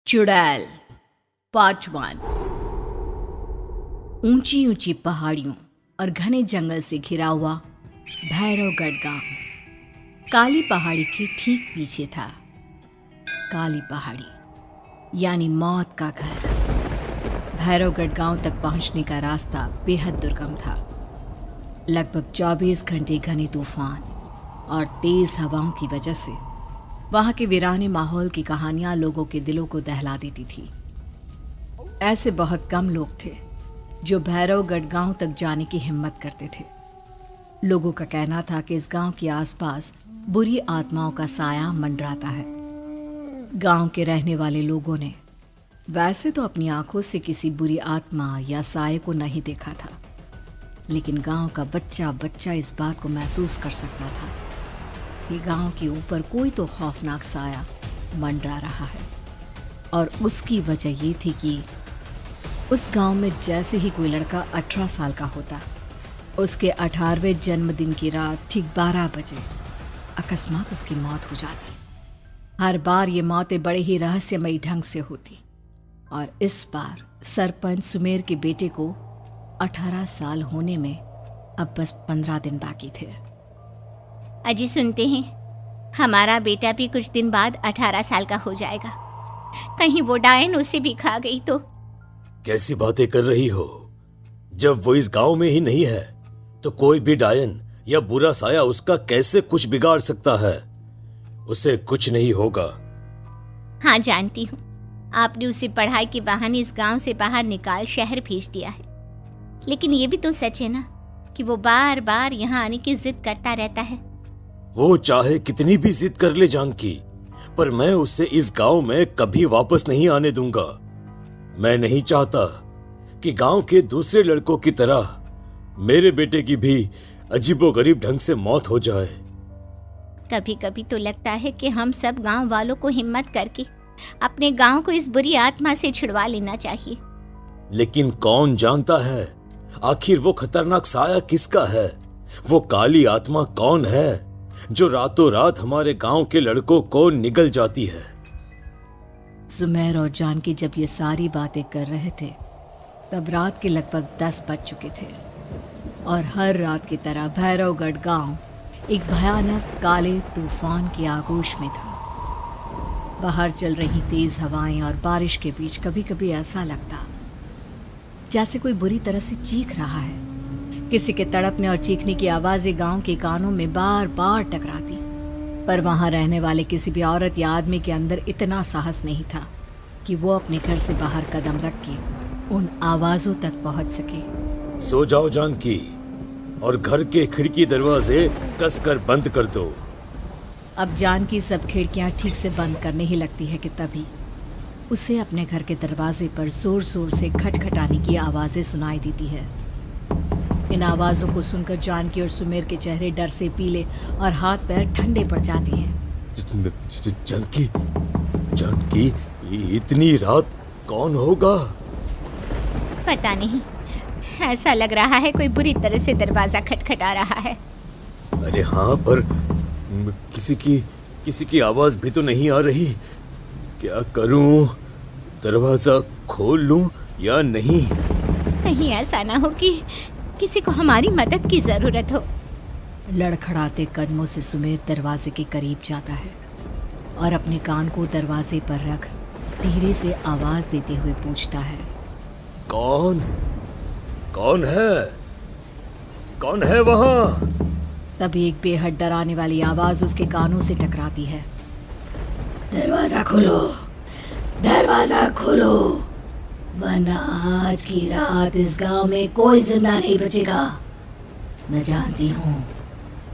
चुड़ैल पार्ट 1। ऊंची ऊंची पहाड़ियों और घने जंगल से घिरा हुआ भैरवगढ़ गांव काली पहाड़ी के ठीक पीछे था। काली पहाड़ी यानी मौत का घर। भैरवगढ़ गांव तक पहुंचने का रास्ता बेहद दुर्गम था। लगभग 24 घंटे घने तूफान और तेज हवाओं की वजह से वहां के वीराने माहौल की कहानियां लोगों के दिलों को दहला देती थी। ऐसे बहुत कम लोग थे जो भैरवगढ़ गांव तक जाने की हिम्मत करते थे। लोगों का कहना था कि इस गांव के आसपास बुरी आत्माओं का साया मंडराता है। गांव के रहने वाले लोगों ने वैसे तो अपनी आंखों से किसी बुरी आत्मा या साये को नहीं देखा था, लेकिन गांव का बच्चा बच्चा इस बात को महसूस कर सकता था कि गांव के ऊपर कोई तो खौफनाक साया मंडरा रहा है। और उसकी वजह ये थी कि उस गांव में जैसे ही कोई लड़का 18 साल का होता, उसके 18वें जन्मदिन की रात ठीक 12 बजे अकस्मात उसकी मौत हो जाती। हर बार ये मौतें बड़े ही रहस्यमयी ढंग से होती और इस बार सरपंच सुमेर के बेटे को 18 साल होने में अब बस 15 दिन बाकी थे। अजी सुनते हैं, हमारा बेटा भी कुछ दिन बाद 18 साल का हो जाएगा। कहीं वो डायन उसे भी खा गई तो। कैसी बातें कर रही हो? जब वो इस गांव में ही नहीं है तो कोई भी डायन या बुरा साया उसका कैसे कुछ बिगाड़ सकता है? उसे कुछ नहीं होगा। हाँ जानती हूँ, आपने उसे पढ़ाई के बहाने इस गांव से बाहर निकाल शहर भेज दिया है, लेकिन ये भी तो सच है ना कि वो बार बार यहाँ आने की जिद करता रहता है। वो चाहे कितनी भी जिद कर ले जानकी, पर मैं उसे इस गांव में कभी वापस नहीं आने दूंगा। मैं नहीं चाहता कि गांव के दूसरे लड़कों की तरह मेरे बेटे की भी अजीबोगरीब ढंग से मौत हो जाए। कभी कभी तो लगता है कि हम सब गांव वालों को हिम्मत करके अपने गांव को इस बुरी आत्मा से छुड़वा लेना चाहिए। लेकिन कौन जानता है आखिर वो खतरनाक साया किसका है? वो काली आत्मा कौन है जो रातों रात हमारे गांव के लड़कों को निगल जाती है? सुमेर और जानकी जब ये सारी बातें कर रहे थे तब रात के लगभग 10 बज चुके थे और हर रात की तरह भैरवगढ़ गांव एक भयानक काले तूफान की आगोश में था। बाहर चल रही तेज हवाएं और बारिश के बीच कभी कभी ऐसा लगता जैसे कोई बुरी तरह से चीख रहा है। किसी के तड़पने और चीखने की आवाजें गांव के कानों में बार बार टकराती, पर वहां रहने वाले किसी भी औरत या आदमी के अंदर इतना साहस नहीं था कि वो अपने घर से बाहर कदम रख के उन आवाजों तक पहुंच सके। सो जाओ जानकी और घर के खिड़की दरवाजे कसकर बंद कर दो। अब जानकी सब खिड़कियां ठीक से बंद करने ही लगती है कि तभी उसे अपने घर के दरवाजे पर जोर जोर से खटखटाने की आवाजें सुनाई देती है। इन आवाजों को सुनकर जानकी और सुमेर के चेहरे डर से पीले और हाथ पैर ठंडे पड़ जाते हैं। जानकी, जानकी, इतनी रात कौन होगा? पता नहीं, ऐसा लग रहा है कोई बुरी तरह से दरवाजा खटखटा रहा है। अरे हाँ, पर किसी की आवाज भी तो नहीं आ रही। क्या करूं? दरवाजा खोल लूं या नहीं? कहीं ऐसा ना हो कि किसी को हमारी मदद की जरूरत हो। लड़खड़ाते कदमों से सुमेर दरवाजे के करीब जाता है और अपने कान को दरवाजे पर रख धीरे से आवाज देते हुए पूछता है, कौन कौन है? कौन है वहां? तभी एक बेहद डराने वाली आवाज उसके कानों से टकराती है। दरवाजा खोलो, दरवाजा खोलो, वरना आज की रात इस गांव में कोई जिंदा नहीं बचेगा। मैं जानती हूँ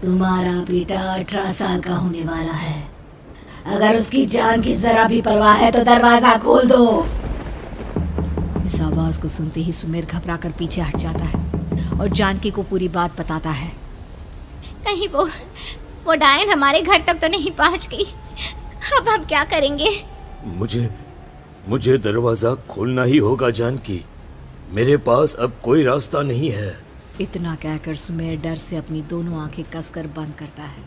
तुम्हारा बेटा 18 साल का होने वाला है। अगर उसकी जान की जरा भी परवाह है तो दरवाजा खोल दो। इस आवाज को सुनते ही सुमेर घबराकर पीछे हट जाता है और जानकी को पूरी बात बताता है। कहीं वो डायन हमारे घर तक तो नहीं पहुंच गई? अब हम क्या करेंगे? मुझे दरवाजा खोलना ही होगा जानकी। मेरे पास अब कोई रास्ता नहीं है। इतना कहकर सुमेर डर से अपनी दोनों आंखें कसकर बंद करता है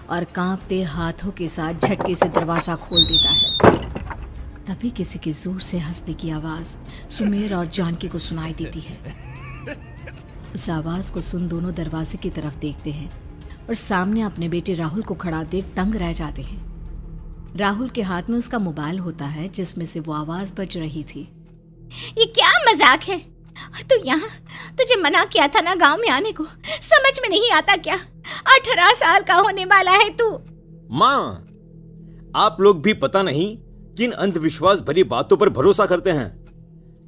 और कांपते हाथों के साथ झटके से दरवाजा खोल देता है। तभी किसी के जोर से हंसने की आवाज सुमेर और जानकी को सुनाई देती है। उस आवाज को सुन दोनों दरवाजे की तरफ देखते हैं और सामने अपने बेटे राहुल को खड़ा देख दंग रह जाते हैं। राहुल के हाथ में उसका मोबाइल होता है जिसमें से वो आवाज बज रही थी। ये क्या मजाक है? और तू यहाँ, तुझे मना किया था ना गांव में आने को, समझ में नहीं आता क्या? 18 साल का होने वाला है तू। माँ, आप लोग भी पता नहीं किन अंधविश्वास भरी बातों पर भरोसा करते हैं।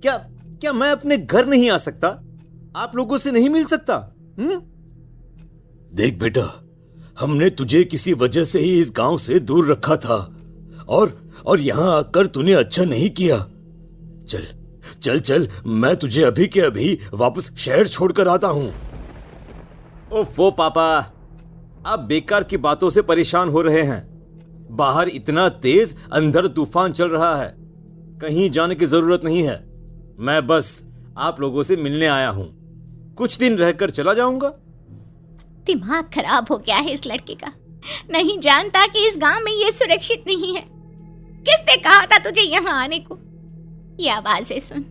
क्या मैं अपने घर नहीं आ सकता? आप लोगों से नहीं मिल सकता? देख बेटा, हमने तुझे किसी वजह से ही इस गांव से दूर रखा था और यहां आकर तूने अच्छा नहीं किया। चल चल चल, मैं तुझे अभी के अभी वापस शहर छोड़कर आता हूं। ओफो पापा, आप बेकार की बातों से परेशान हो रहे हैं। बाहर इतना तेज अंधड़ तूफान चल रहा है, कहीं जाने की जरूरत नहीं है। मैं बस आप लोगों से मिलने आया हूं, कुछ दिन रहकर चला जाऊंगा। दिमाग खराब हो गया है इस लड़के का, नहीं जानता कि इस गांव में ये सुरक्षित नहीं है। किसने कहा था तुझे यहाँ आने को? ये आवाजें सुन,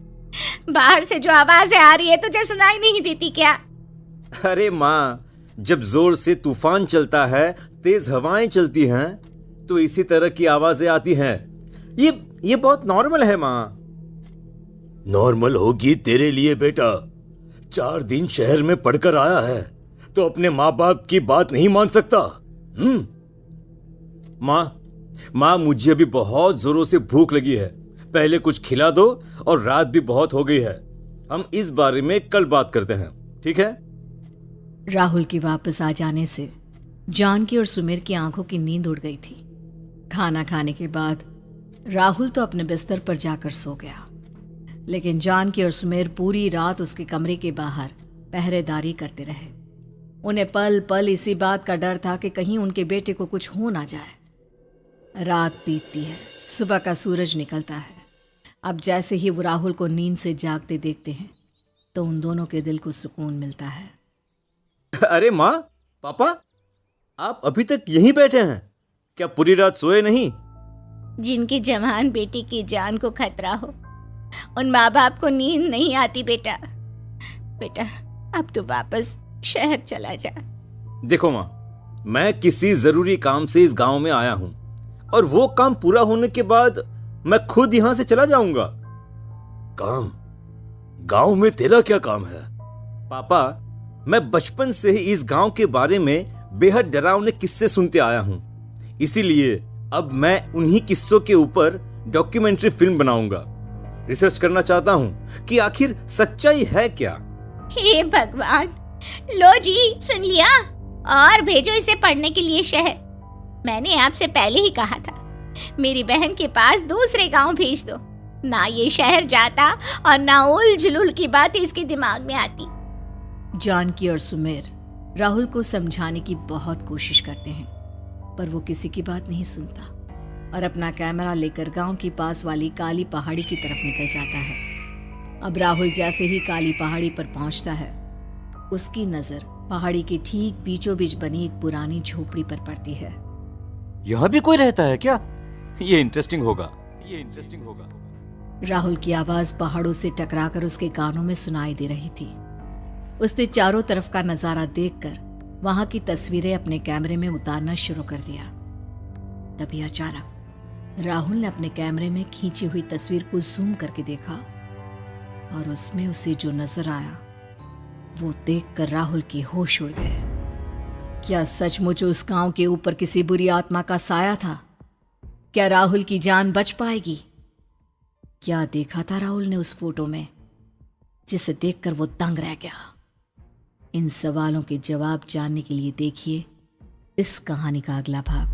बाहर से जो आवाजें आ रही है तुझे सुनाई नहीं देती क्या? अरे माँ, जब जोर से तूफान चलता है, तेज हवाएं चलती हैं, तो इसी तरह की आवाजें आती हैं। ये बहुत नॉर्मल है माँ। नॉर्मल होगी तेरे लिए बेटा। 4 दिन शहर में पढ़कर आया है तो अपने माँ बाप की बात नहीं मान सकता। माँ, मुझे अभी बहुत जोरों से भूख लगी है, पहले कुछ खिला दो, और रात भी बहुत हो गई है। हम इस बारे में कल बात करते हैं, ठीक है? राहुल के वापस आ जाने से जानकी और सुमेर की आंखों की नींद उड़ गई थी। खाना खाने के बाद राहुल तो अपने बिस्तर पर जाकर सो गया, लेकिन जानकी और सुमेर पूरी रात उसके कमरे के बाहर पहरेदारी करते रहे। उन्हें पल पल इसी बात का डर था कि कहीं उनके बेटे को कुछ हो ना जाए। रात बीतती है, सुबह का सूरज निकलता है। अब जैसे ही वो राहुल को नींद से जागते देखते हैं तो उन दोनों के दिल को सुकून मिलता है। अरे माँ, पापा, आप अभी तक यहीं बैठे हैं? क्या पूरी रात सोए नहीं? जिनके जवान बेटे की जान को खतरा हो, उन माँ बाप को नींद नहीं आती बेटा। अब तो वापस शहर चला जा। देखो माँ, मैं किसी जरूरी काम से इस गांव में आया हूं, और वो काम पूरा होने के बाद मैं खुद यहां से चला जाऊंगा। काम? गांव में तेरा क्या काम है? पापा, मैं बचपन से ही इस गांव के बारे में बेहद डरावने किस्से सुनते आया हूं, इसीलिए अब मैं उन्हीं किस्सों के ऊपर डॉक्यूमेंट्री फिल्म बनाऊंगा। रिसर्च करना चाहता हूं कि आखिर सच्चाई है क्या। हे भगवान, लो जी, सुन लिया, और भेजो इसे पढ़ने के लिए शहर। मैंने आपसे पहले ही कहा था, मेरी बहन के पास दूसरे गांव भेज दो। ना ये शहर जाता और ना उल जुलूल की बात इसके दिमाग में आती। जानकी और सुमेर राहुल को समझाने की बहुत कोशिश करते हैं, पर वो किसी की बात नहीं सुनता और अपना कैमरा लेकर गांव की पास वाली काली पहाड़ी की तरफ निकल जाता है। अब राहुल जैसे ही काली पहाड़ी पर पहुंचता है, उसकी नजर पहाड़ी के ठीक बीचों बीच बनी एक पुरानी झोपड़ी पर पड़ती है। यहाँ भी कोई रहता है क्या? ये इंटरेस्टिंग होगा। राहुल की आवाज पहाड़ों से टकराकर उसके कानों में सुनाई दे रही थी। उसने चारों तरफ का नजारा देखकर वहां की तस्वीरें अपने कैमरे में उतारना शुरू कर दिया। तभी अचानक राहुल ने अपने कैमरे में खींची हुई तस्वीर को जूम करके देखा, और उसमें उसे जो नजर आया वो देखकर राहुल के होश उड़ गए। क्या सचमुच उस गांव के ऊपर किसी बुरी आत्मा का साया था? क्या राहुल की जान बच पाएगी? क्या देखा था राहुल ने उस फोटो में जिसे देखकर वो दंग रह गया? इन सवालों के जवाब जानने के लिए देखिए इस कहानी का अगला भाग।